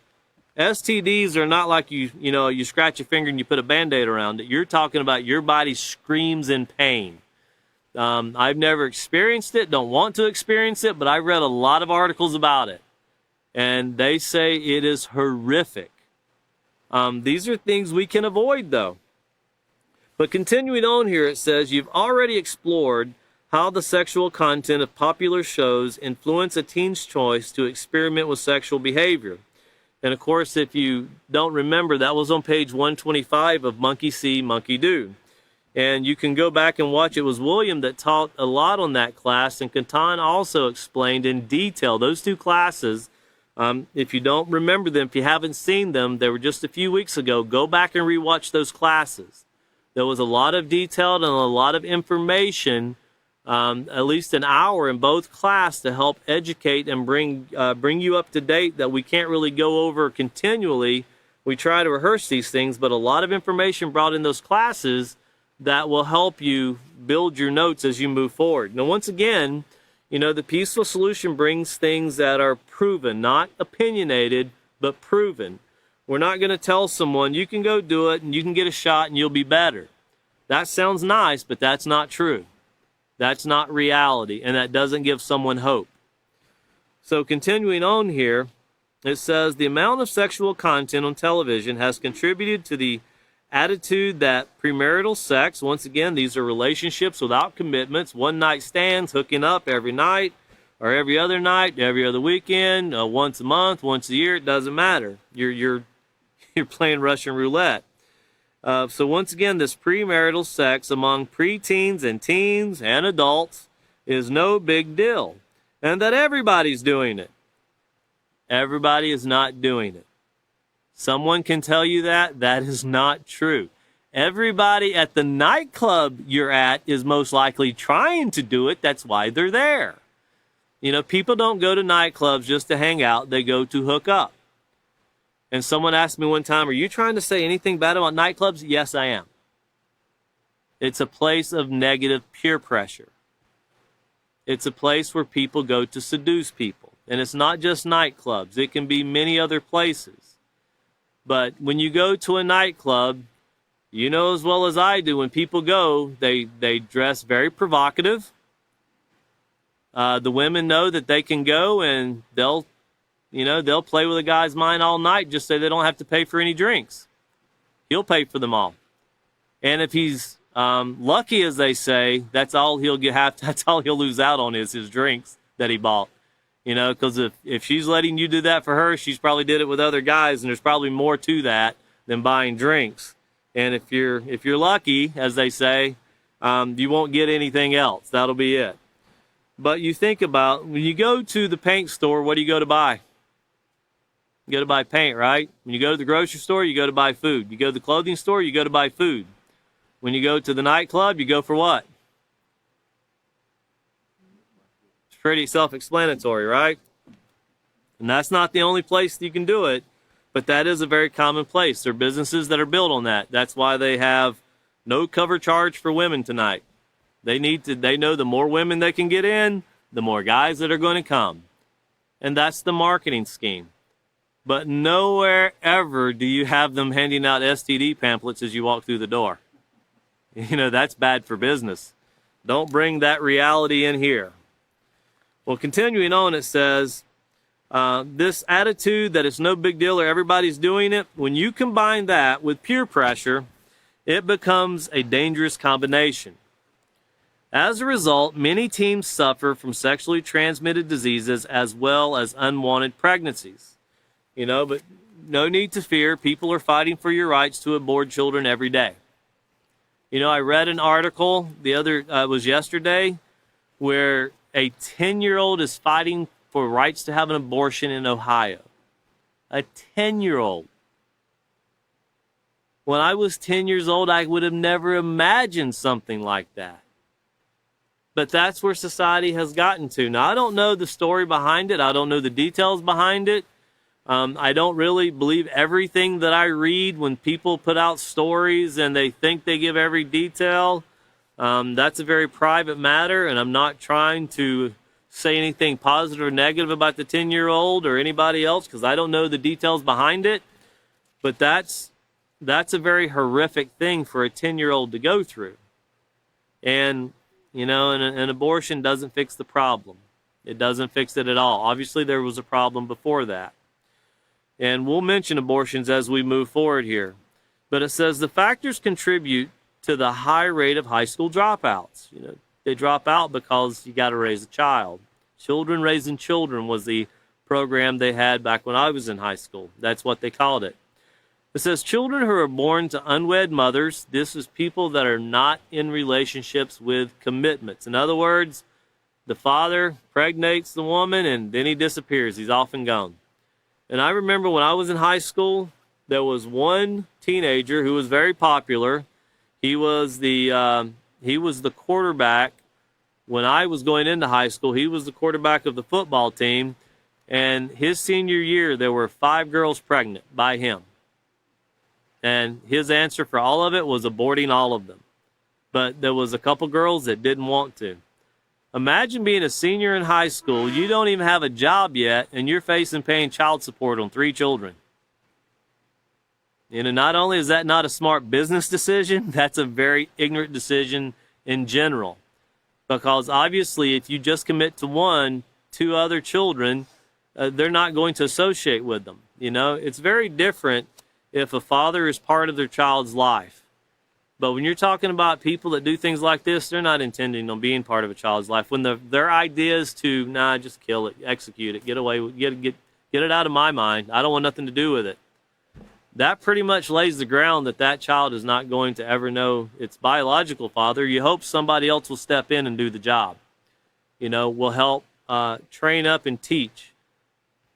STDs are not like you scratch your finger and you put a Band-Aid around it. You're talking about your body screams in pain. I've never experienced it, don't want to experience it, but I read a lot of articles about it. And they say it is horrific. These are things we can avoid, though. But continuing on here, it says, you've already explored how the sexual content of popular shows influence a teen's choice to experiment with sexual behavior. And of course, if you don't remember, that was on page 125 of Monkey See, Monkey Do. And you can go back and watch. It was William that taught a lot on that class, and Catan also explained in detail those two classes. If you don't remember them, if you haven't seen them, they were just a few weeks ago, go back and rewatch those classes. There was a lot of detail and a lot of information at least an hour in both class to help educate and bring you up to date that we can't really go over continually. We try to rehearse these things, but a lot of information brought in those classes that will help you build your notes as you move forward. Now, once again, the peaceful solution brings things that are proven, not opinionated, but proven. We're not going to tell someone, you can go do it and you can get a shot and you'll be better. That sounds nice, but that's not true. That's not reality, and that doesn't give someone hope. So continuing on here, it says the amount of sexual content on television has contributed to the attitude that premarital sex, once again, these are relationships without commitments, one-night stands, hooking up every night or every other night, every other weekend, once a month, once a year, it doesn't matter. You're playing Russian roulette. So once again, this premarital sex among preteens and teens and adults is no big deal, and that everybody's doing it. Everybody is not doing it. Someone can tell you that. That is not true. Everybody at the nightclub you're at is most likely trying to do it. That's why they're there. People don't go to nightclubs just to hang out. They go to hook up. And someone asked me one time, are you trying to say anything bad about nightclubs? Yes, I am. It's a place of negative peer pressure. It's a place where people go to seduce people. And it's not just nightclubs. It can be many other places. But when you go to a nightclub, you know as well as I do, when people go, they dress very provocative. The women know that they can go and they'll play with a guy's mind all night just so they don't have to pay for any drinks. He'll pay for them all. And if he's lucky, as they say, that's all he'll lose out on is his drinks that he bought. Because if she's letting you do that for her, she's probably did it with other guys, and there's probably more to that than buying drinks. And if you're lucky, as they say, you won't get anything else. That'll be it. But you think about, when you go to the paint store, what do you go to buy? You go to buy paint, right? When you go to the grocery store, you go to buy food. You go to the clothing store, you go to buy food. When you go to the nightclub, you go for what? It's pretty self-explanatory, right? And that's not the only place you can do it, but that is a very common place. There are businesses that are built on that. That's why they have no cover charge for women tonight. They know the more women they can get in, the more guys that are going to come. And that's the marketing scheme. But nowhere ever do you have them handing out STD pamphlets as you walk through the door. That's bad for business. Don't bring that reality in here. Well, continuing on, it says, this attitude that it's no big deal or everybody's doing it, when you combine that with peer pressure, it becomes a dangerous combination. As a result, many teens suffer from sexually transmitted diseases as well as unwanted pregnancies. But no need to fear. People are fighting for your rights to abort children every day. I read an article was yesterday where a 10-year-old is fighting for rights to have an abortion in Ohio. A 10-year-old. When I was 10 years old, I would have never imagined something like that. But that's where society has gotten to. Now, I don't know the story behind it. I don't know the details behind it. I don't really believe everything that I read when people put out stories and they think they give every detail. That's a very private matter, and I'm not trying to say anything positive or negative about the 10-year-old or anybody else because I don't know the details behind it. But that's a very horrific thing for a 10-year-old to go through. And an abortion doesn't fix the problem. It doesn't fix it at all. Obviously, there was a problem before that. And we'll mention abortions as we move forward here. But it says the factors contribute to the high rate of high school dropouts. They drop out because you got to raise a child. Children Raising Children was the program they had back when I was in high school. That's what they called it. It says children who are born to unwed mothers, this is people that are not in relationships with commitments. In other words, the father impregnates the woman and then he disappears. He's off and gone. And I remember when I was in high school, there was one teenager who was very popular. He was the quarterback When I was going into high school, he was the quarterback of the football team, and his senior year, there were 5 girls pregnant by him. And his answer for all of it was aborting all of them. But there was a couple girls that didn't want to. Imagine being a senior in high school, you don't even have a job yet, and you're facing paying child support on 3 children. Not only is that not a smart business decision, that's a very ignorant decision in general. Because obviously, if you just commit to 1, 2 other children, they're not going to associate with them. It's very different if a father is part of their child's life. But when you're talking about people that do things like this, they're not intending on being part of a child's life. When their idea is to, just kill it, execute it, get away, get it out of my mind. I don't want nothing to do with it. That pretty much lays the ground that child is not going to ever know its biological father. You hope somebody else will step in and do the job. Will help train up and teach.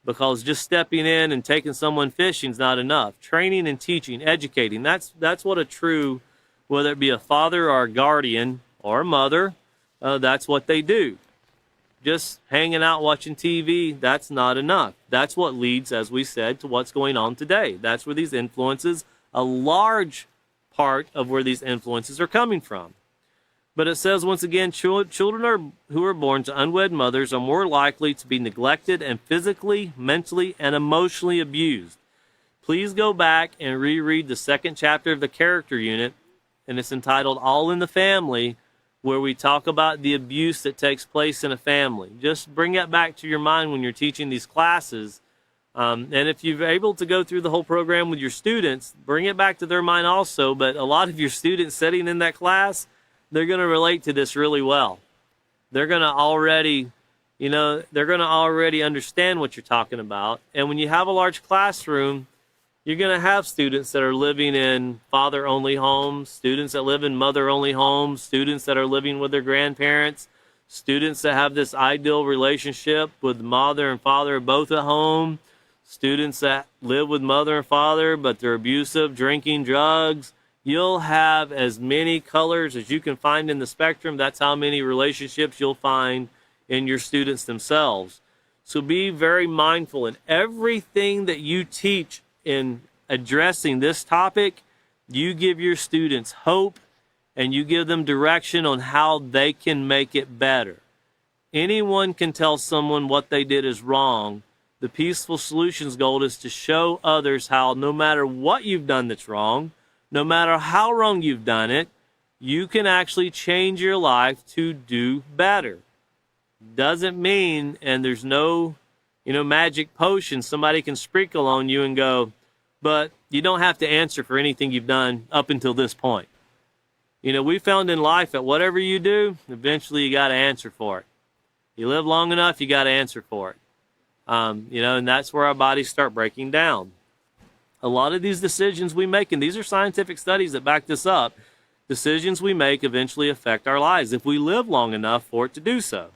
Because just stepping in and taking someone fishing is not enough. Training and teaching, educating, that's what a true, whether it be a father or a guardian or a mother, that's what they do. Just hanging out watching TV, that's not enough. That's what leads, as we said, to what's going on today. That's where these influences, a large part of where these influences are coming from. But it says, once again, children who are born to unwed mothers are more likely to be neglected and physically, mentally, and emotionally abused. Please go back and reread the 2nd chapter of the character unit, and it's entitled All in the Family, where we talk about the abuse that takes place in a family. Just bring that back to your mind when you're teaching these classes. And if you're able to go through the whole program with your students, bring it back to their mind also. But a lot of your students sitting in that class, they're going to relate to this really well. They're going to already, understand what you're talking about. And when you have a large classroom, you're going to have students that are living in father-only homes, students that live in mother-only homes, students that are living with their grandparents, students that have this ideal relationship with mother and father both at home, students that live with mother and father but they're abusive, drinking, drugs. You'll have as many colors as you can find in the spectrum. That's how many relationships you'll find in your students themselves. So be very mindful in everything that you teach. In addressing this topic, you give your students hope and you give them direction on how they can make it better. Anyone can tell someone what they did is wrong. The Peaceful Solutions goal is to show others how no matter what you've done that's wrong, no matter how wrong you've done it, you can actually change your life to do better. Doesn't mean, and there's no magic potion somebody can sprinkle on you and go, but you don't have to answer for anything you've done up until this point. We found in life that whatever you do, eventually you got to answer for it. You live long enough, you got to answer for it. And that's where our bodies start breaking down. A lot of these decisions we make, and these are scientific studies that back this up, decisions we make eventually affect our lives if we live long enough for it to do so.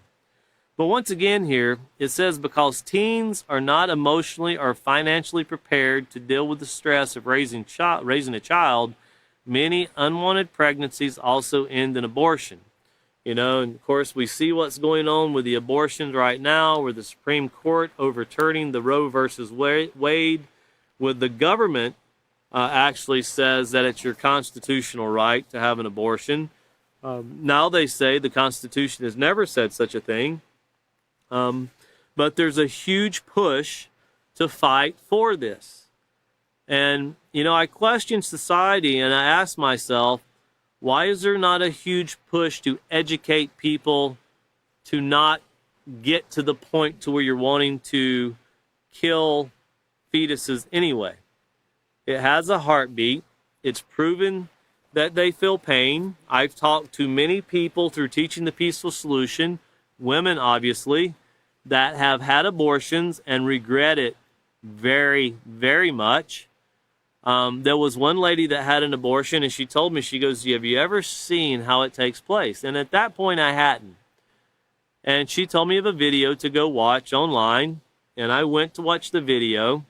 But once again here, it says because teens are not emotionally or financially prepared to deal with the stress of raising a child, many unwanted pregnancies also end in abortion. And of course we see what's going on with the abortions right now, where the Supreme Court overturning the Roe versus Wade, with the government actually says that it's your constitutional right to have an abortion. Now they say the Constitution has never said such a thing. But there's a huge push to fight for this. And, I question society and I ask myself, why is there not a huge push to educate people to not get to the point to where you're wanting to kill fetuses anyway? It has a heartbeat. It's proven that they feel pain. I've talked to many people through teaching the Peaceful Solution, women obviously, that have had abortions and regret it very, very much. There was one lady that had an abortion, and she told me, she goes, have you ever seen how it takes place? And at that point, I hadn't. And she told me of a video to go watch online, and I went to watch the video,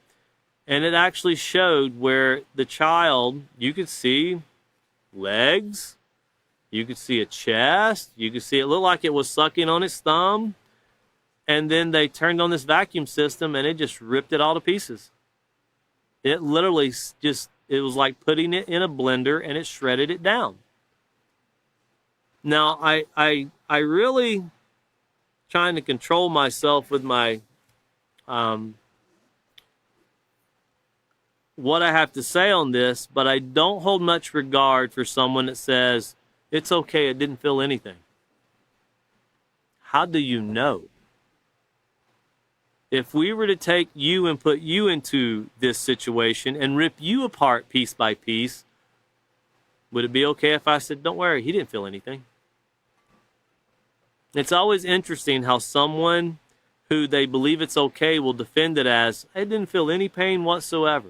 and it actually showed where the child, you could see legs, You could see a chest. You could see it looked like it was sucking on its thumb. And then they turned on this vacuum system and it just ripped it all to pieces. It literally it was like putting it in a blender and it shredded it down. Now, I really trying to control myself with my, what I have to say on this, but I don't hold much regard for someone that says, it's okay, it didn't feel anything. How do you know? If we were to take you and put you into this situation and rip you apart piece by piece, would it be okay if I said, don't worry, he didn't feel anything? It's always interesting how someone who they believe it's okay will defend it as, I didn't feel any pain whatsoever.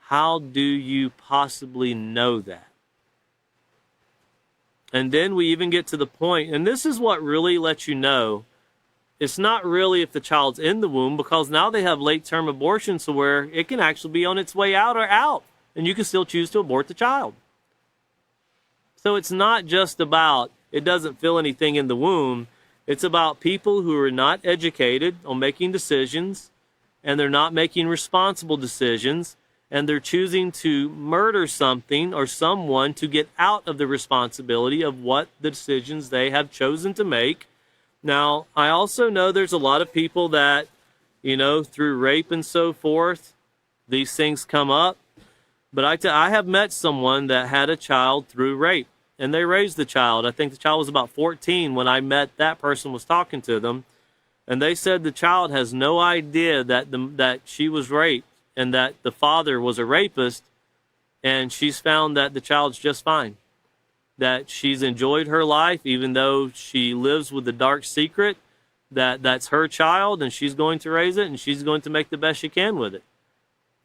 How do you possibly know that? And then we even get to the point, and this is what really lets you know, it's not really if the child's in the womb, because now they have late-term abortions to where it can actually be on its way out or out, and you can still choose to abort the child. So it's not just about it doesn't feel anything in the womb. It's about people who are not educated on making decisions, and they're not making responsible decisions, and they're choosing to murder something or someone to get out of the responsibility of what the decisions they have chosen to make. Now, I also know there's a lot of people that, through rape and so forth, these things come up. But I have met someone that had a child through rape, and they raised the child. I think the child was about 14 when I met that person was talking to them. And they said the child has no idea that she was raped and that the father was a rapist, and she's found that the child's just fine. That she's enjoyed her life, even though she lives with the dark secret, that's her child, and she's going to raise it, and she's going to make the best she can with it.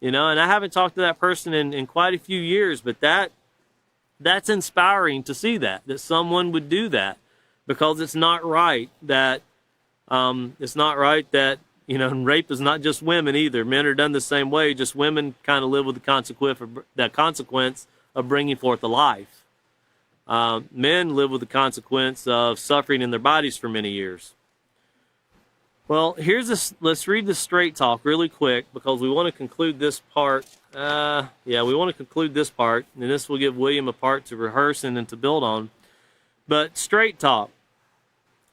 And I haven't talked to that person in quite a few years, but that's inspiring to see that someone would do that, because it's not right that, and rape is not just women either. Men are done the same way, just women kind of live with the consequence of bringing forth a life. Men live with the consequence of suffering in their bodies for many years. Well, let's read the straight talk really quick, because we want to conclude this part. We want to conclude this part, and this will give William a part to rehearse and then to build on. But straight talk,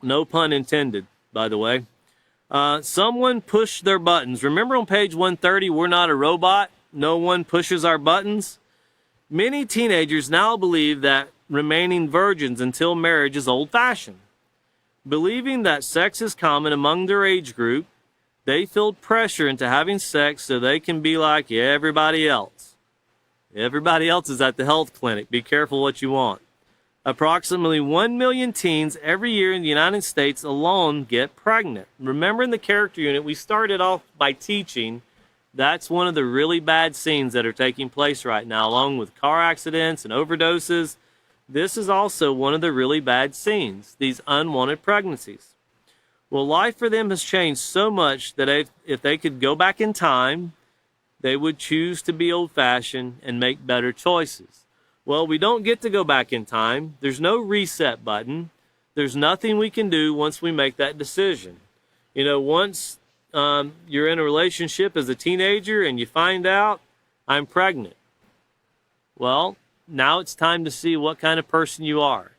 no pun intended, by the way. Someone pushed their buttons. Remember on page 130, we're not a robot. No one pushes our buttons. Many teenagers now believe that remaining virgins until marriage is old-fashioned. Believing that sex is common among their age group, they feel pressure into having sex so they can be like everybody else. Everybody else is at the health clinic. Be careful what you want. Approximately 1 million teens every year in the United States alone get pregnant. Remember, in the character unit, we started off by teaching that's one of the really bad scenes that are taking place right now, along with car accidents and overdoses. This is also one of the really bad scenes, these unwanted pregnancies. Well, life for them has changed so much that if they could go back in time, they would choose to be old-fashioned and make better choices. Well, we don't get to go back in time. There's no reset button. There's nothing we can do once we make that decision. Once you're in a relationship as a teenager and you find out, I'm pregnant. Well, now it's time to see what kind of person you are.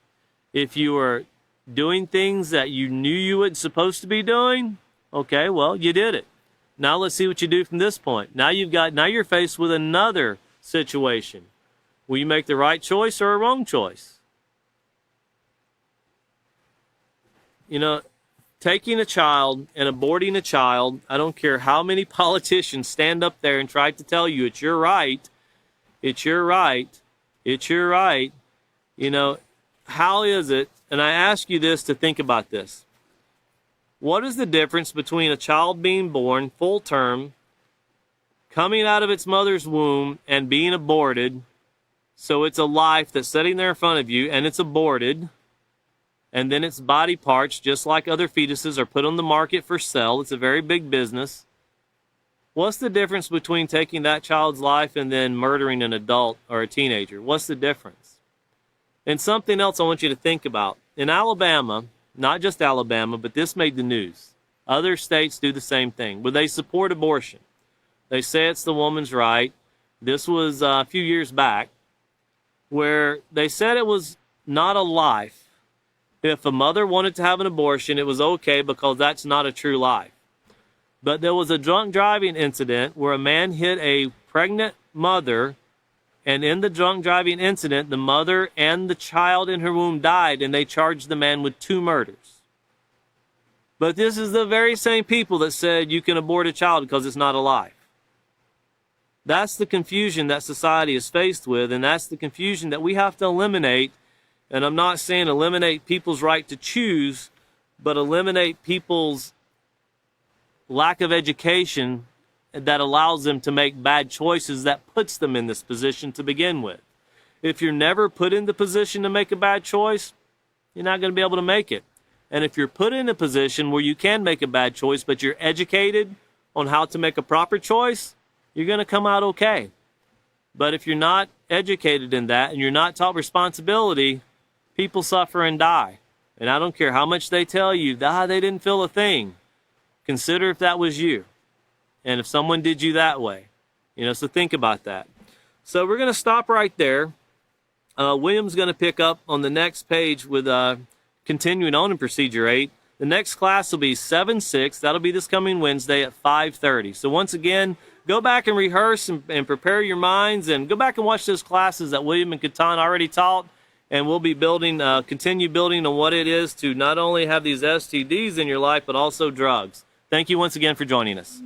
If you are doing things that you knew you weren't supposed to be doing, okay, well, you did it. Now let's see what you do from this point. Now you're faced with another situation. Will you make the right choice or a wrong choice? Taking a child and aborting a child, I don't care how many politicians stand up there and try to tell you it's your right, it's your right, it's your right. How is it, and I ask you this to think about this. What is the difference between a child being born full term, coming out of its mother's womb, and being aborted? So it's a life that's sitting there in front of you, and it's aborted, and then its body parts, just like other fetuses, are put on the market for sale. It's a very big business. What's the difference between taking that child's life and then murdering an adult or a teenager? What's the difference? And something else I want you to think about. In Alabama, not just Alabama, but this made the news. Other states do the same thing, where they support abortion. They say it's the woman's right. This was a few years back, where they said it was not a life. If a mother wanted to have an abortion, it was okay because that's not a true life. But there was a drunk driving incident where a man hit a pregnant mother, and in the drunk driving incident, the mother and the child in her womb died, and they charged the man with 2 murders. But this is the very same people that said you can abort a child because it's not a life. That's the confusion that society is faced with, and that's the confusion that we have to eliminate. And I'm not saying eliminate people's right to choose, but eliminate people's lack of education that allows them to make bad choices that puts them in this position to begin with. If you're never put in the position to make a bad choice, you're not going to be able to make it. And if you're put in a position where you can make a bad choice, but you're educated on how to make a proper choice, you're going to come out okay. But if you're not educated in that and you're not taught responsibility, people suffer and die. And I don't care how much they tell you, they didn't feel a thing. Consider if that was you. And if someone did you that way. So think about that. So we're going to stop right there. William's going to pick up on the next page with continuing on in Procedure 8. The next class will be 7-6. That'll be this coming Wednesday at 5:30. So once again, go back and rehearse and prepare your minds, and go back and watch those classes that William and Catan already taught. And we'll be continue building on what it is to not only have these STDs in your life, but also drugs. Thank you once again for joining us.